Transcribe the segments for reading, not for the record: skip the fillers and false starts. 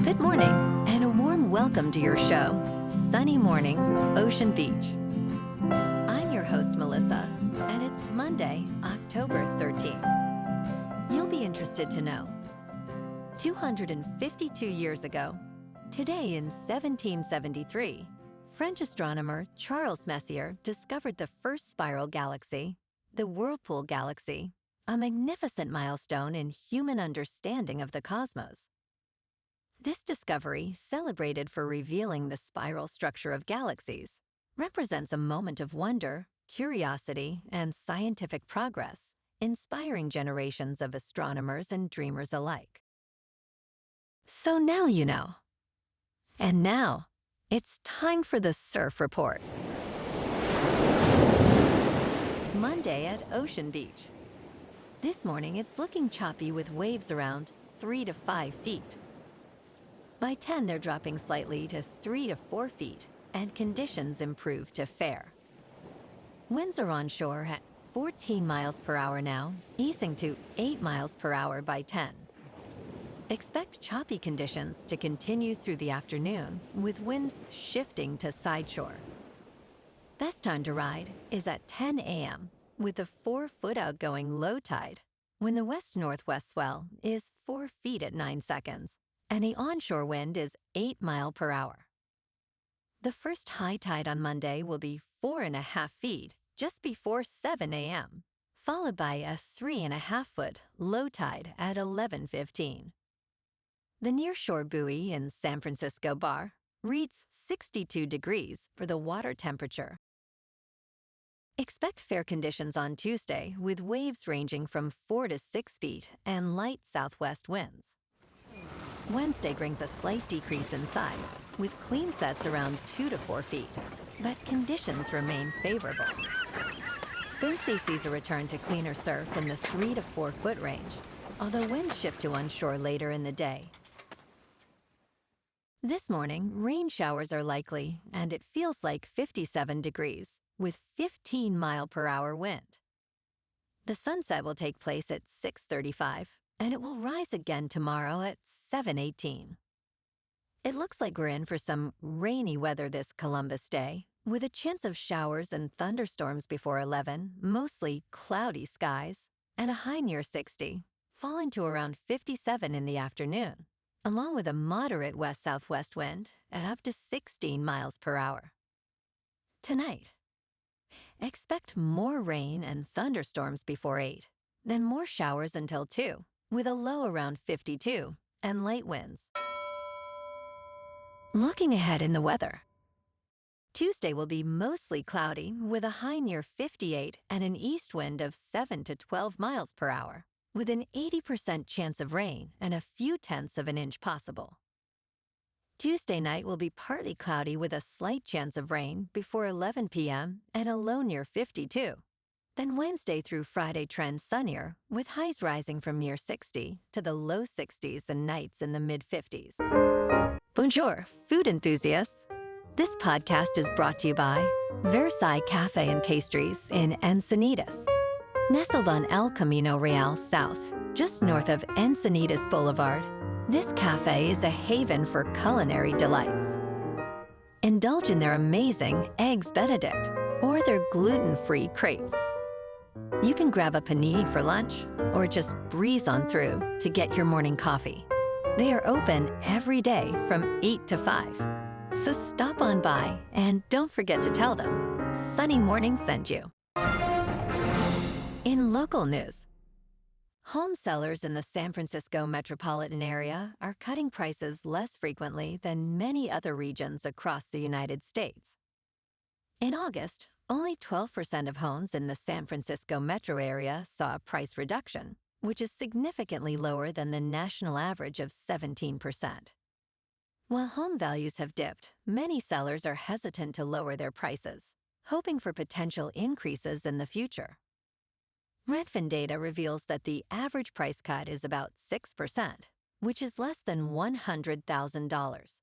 Good morning, and a warm welcome to your show, Sunny Mornings, Ocean Beach. I'm your host, Melissa, and it's Monday, October 13th. You'll be interested to know, 252 years ago, today in 1773, French astronomer Charles Messier discovered the first spiral galaxy, the Whirlpool Galaxy, a magnificent milestone in human understanding of the cosmos. This discovery, celebrated for revealing the spiral structure of galaxies, represents a moment of wonder, curiosity, and scientific progress, inspiring generations of astronomers and dreamers alike. So now you know. And now, it's time for the Surf Report. Monday at Ocean Beach. This morning, it's looking choppy with waves around 3 to 5 feet. By 10, they're dropping slightly to 3 to 4 feet, and conditions improve to fair. Winds are onshore at 14 miles per hour now, easing to 8 miles per hour by 10. Expect choppy conditions to continue through the afternoon, with winds shifting to sideshore. Best time to ride is at 10 a.m., with a 4-foot outgoing low tide, when the west-northwest swell is 4 feet at 9 seconds, and the onshore wind is 8 miles per hour. The first high tide on Monday will be 4.5 feet just before 7 a.m., followed by a 3.5-foot low tide at 11:15. The nearshore buoy in San Francisco Bar reads 62 degrees for the water temperature. Expect fair conditions on Tuesday with waves ranging from 4 to 6 feet and light southwest winds. Wednesday brings a slight decrease in size, with clean sets around 2 to 4 feet, but conditions remain favorable. Thursday sees a return to cleaner surf in the 3 to 4 foot range, although winds shift to onshore later in the day. This morning, rain showers are likely, and it feels like 57 degrees, with 15 mile per hour wind. The sunset will take place at 6:35, and it will rise again tomorrow at 7:18. It looks like we're in for some rainy weather this Columbus Day, with a chance of showers and thunderstorms before 11, mostly cloudy skies, and a high near 60, falling to around 57 in the afternoon, along with a moderate west-southwest wind at up to 16 miles per hour. Tonight, expect more rain and thunderstorms before 8, then more showers until 2, with a low around 52 and light winds. Looking ahead in the weather. Tuesday will be mostly cloudy with a high near 58 and an east wind of 7 to 12 miles per hour, with an 80% chance of rain and a few tenths of an inch possible. Tuesday night will be partly cloudy with a slight chance of rain before 11 p.m. and a low near 52. Then Wednesday through Friday trends sunnier, with highs rising from near 60 to the low 60s and nights in the mid-50s. Bonjour, food enthusiasts. This podcast is brought to you by Versailles Cafe and Pastries in Encinitas. Nestled on El Camino Real South, just north of Encinitas Boulevard, this cafe is a haven for culinary delights. Indulge in their amazing Eggs Benedict or their gluten-free crepes. You can grab a panini for lunch or just breeze on through to get your morning coffee. They are open every day from 8 to 5. So stop on by and don't forget to tell them Sunny Morning sent you. In local news, home sellers in the San Francisco metropolitan area are cutting prices less frequently than many other regions across the United States. In August, only 12% of homes in the San Francisco metro area saw a price reduction, which is significantly lower than the national average of 17%. While home values have dipped, many sellers are hesitant to lower their prices, hoping for potential increases in the future. Redfin data reveals that the average price cut is about 6%, which is less than $100,000.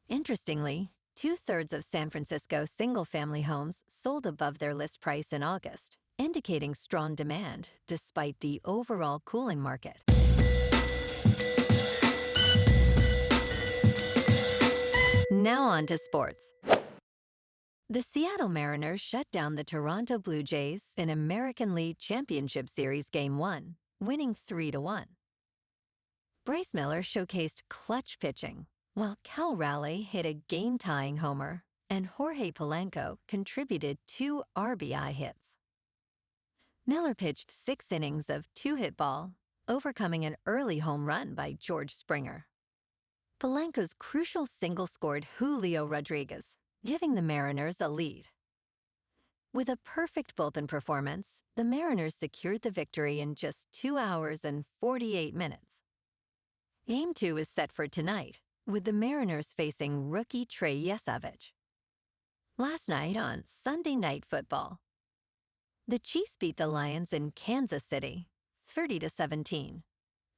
Interestingly, 2/3 of San Francisco single-family homes sold above their list price in August, indicating strong demand despite the overall cooling market. on to sports. The Seattle Mariners shut down the Toronto Blue Jays in American League Championship Series Game 1, winning 3-1. Bryce Miller showcased clutch pitching, while Cal Raleigh hit a game-tying homer, and Jorge Polanco contributed 2 RBI hits. Miller pitched 6 innings of 2-hit ball, overcoming an early home run by George Springer. Polanco's crucial single scored Julio Rodriguez, giving the Mariners a lead. With a perfect bullpen performance, the Mariners secured the victory in just 2 hours and 48 minutes. Game 2 is set for tonight, with the Mariners facing rookie Trey Yesavage. Last night on Sunday Night Football, the Chiefs beat the Lions in Kansas City, 30-17.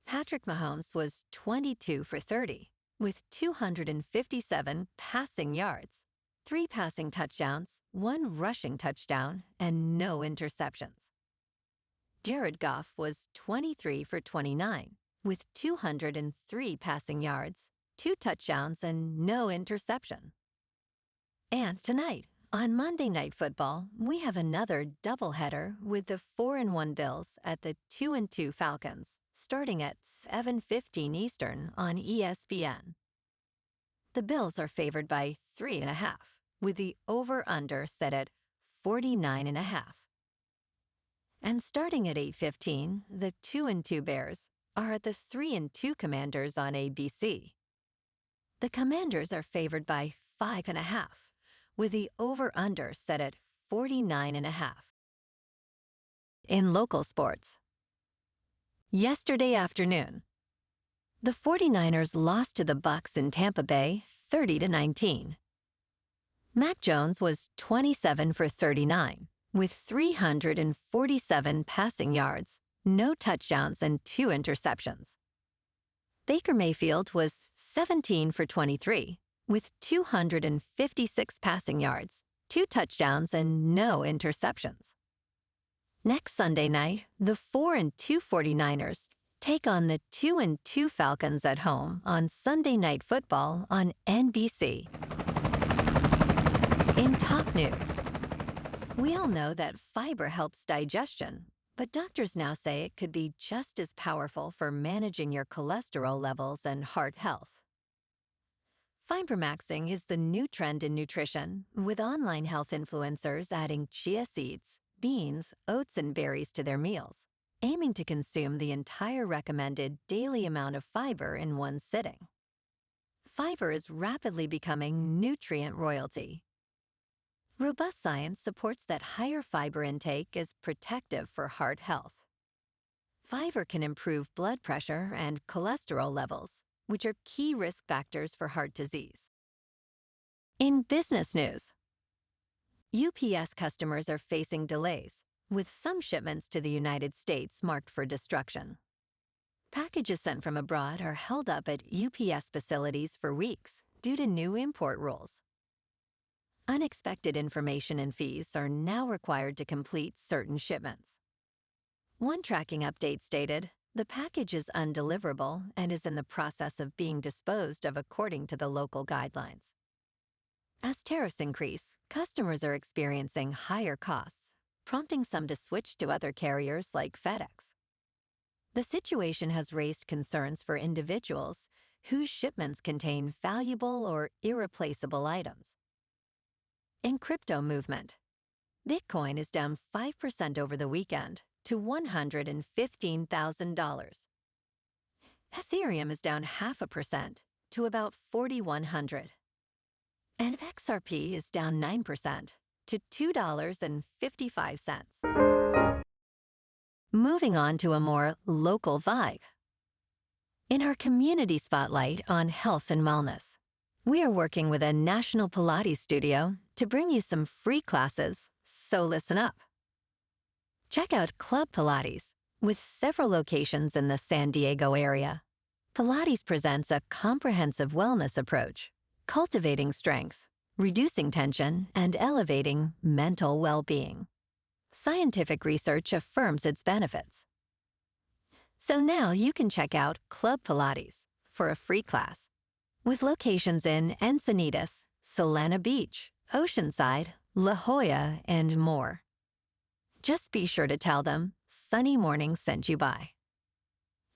Patrick Mahomes was 22 for 30, with 257 passing yards, 3 passing touchdowns, 1 rushing touchdown, and no interceptions. Jared Goff was 23 for 29, with 203 passing yards, 2 touchdowns, and no interception. And tonight, on Monday Night Football, we have another doubleheader with the 4-1 Bills at the 2-2 Falcons, starting at 7:15 Eastern on ESPN. The Bills are favored by 3.5, with the over-under set at 49.5. And starting at 8:15, the 2-2 Bears are at the 3-2 Commanders on ABC. The Commanders are favored by 5.5, with the over-under set at 49.5. In local sports, yesterday afternoon, the 49ers lost to the Bucs in Tampa Bay 30-19. Mac Jones was 27 for 39, with 347 passing yards, no touchdowns, and 2 interceptions. Baker Mayfield was 17 for 23, with 256 passing yards, 2 touchdowns, and no interceptions. Next Sunday night, the 4-2 49ers take on the 2-2 Falcons at home on Sunday Night Football on NBC. In top news, we all know that fiber helps digestion, but doctors now say it could be just as powerful for managing your cholesterol levels and heart health. Fibremaxxing is the new trend in nutrition, with online health influencers adding chia seeds, beans, oats, and berries to their meals, aiming to consume the entire recommended daily amount of fiber in one sitting. Fiber is rapidly becoming nutrient royalty. Robust science supports that higher fiber intake is protective for heart health. Fiber can improve blood pressure and cholesterol levels, which are key risk factors for heart disease. In business news, UPS customers are facing delays, with some shipments to the United States marked for destruction. Packages sent from abroad are held up at UPS facilities for weeks due to new import rules. Unexpected information and fees are now required to complete certain shipments. One tracking update stated, "The package is undeliverable and is in the process of being disposed of according to the local guidelines." As tariffs increase, customers are experiencing higher costs, prompting some to switch to other carriers like FedEx. The situation has raised concerns for individuals whose shipments contain valuable or irreplaceable items. In crypto movement, Bitcoin is down 5% over the weekend to $115,000. Ethereum is down 0.5% to about 4,100. And XRP is down 9% to $2.55. Moving on to a more local vibe. In our community spotlight on health and wellness, we are working with a national Pilates studio to bring you some free classes, so listen up. Check out Club Pilates, with several locations in the San Diego area. Pilates presents a comprehensive wellness approach, cultivating strength, reducing tension, and elevating mental well-being. Scientific research affirms its benefits. So now you can check out Club Pilates for a free class, with locations in Encinitas, Solana Beach, Oceanside, La Jolla, and more. Just be sure to tell them Sunny Morning sent you by.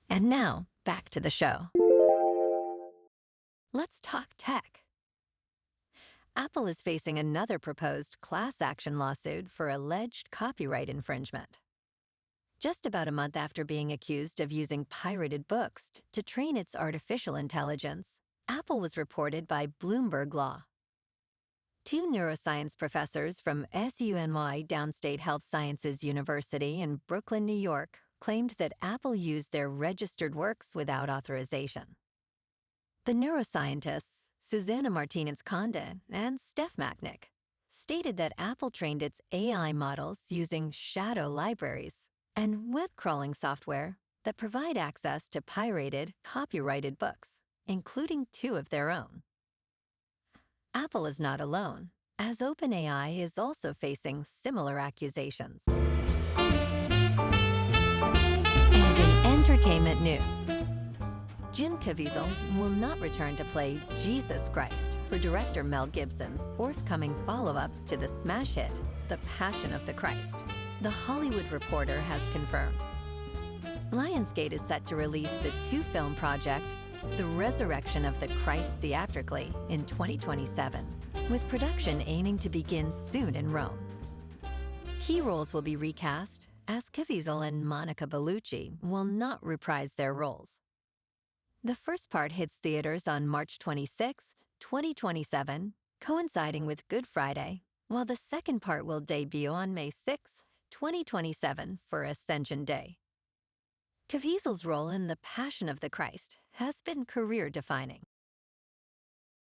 And now, back to the show. Let's talk tech. Apple is facing another proposed class action lawsuit for alleged copyright infringement. Just about a month after being accused of using pirated books to train its artificial intelligence, Apple was reported by Bloomberg Law. Two neuroscience professors from SUNY Downstate Health Sciences University in Brooklyn, New York, claimed that Apple used their registered works without authorization. The neuroscientists, Susanna Martinez-Conde and Steph Macknick, stated that Apple trained its AI models using shadow libraries and web crawling software that provide access to pirated, copyrighted books, including two of their own. Apple is not alone, as OpenAI is also facing similar accusations. And in entertainment news, Jim Caviezel will not return to play Jesus Christ for director Mel Gibson's forthcoming follow-ups to the smash hit, The Passion of the Christ, The Hollywood Reporter has confirmed. Lionsgate is set to release the two-film project, The Resurrection of the Christ theatrically in 2027, with production aiming to begin soon in Rome. Key roles will be recast, as Caviezel and Monica Bellucci will not reprise their roles. The first part hits theaters on March 26, 2027, coinciding with Good Friday, while the second part will debut on May 6, 2027 for Ascension Day. Caviezel's role in The Passion of the Christ has been career-defining.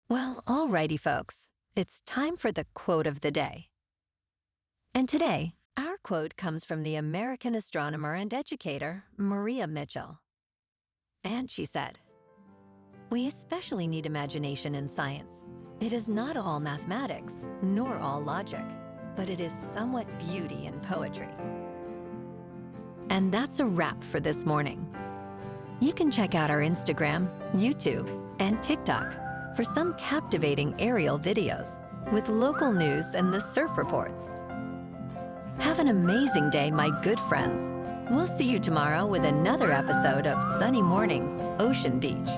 Well, alrighty folks, it's time for the quote of the day. And today, our quote comes from the American astronomer and educator, Maria Mitchell. And she said, "We especially need imagination in science. It is not all mathematics, nor all logic, but it is somewhat beauty and poetry." And that's a wrap for this morning. You can check out our Instagram, YouTube, and TikTok for some captivating aerial videos with local news and the surf reports. Have an amazing day, my good friends. We'll see you tomorrow with another episode of Sunny Mornings, Ocean Beach.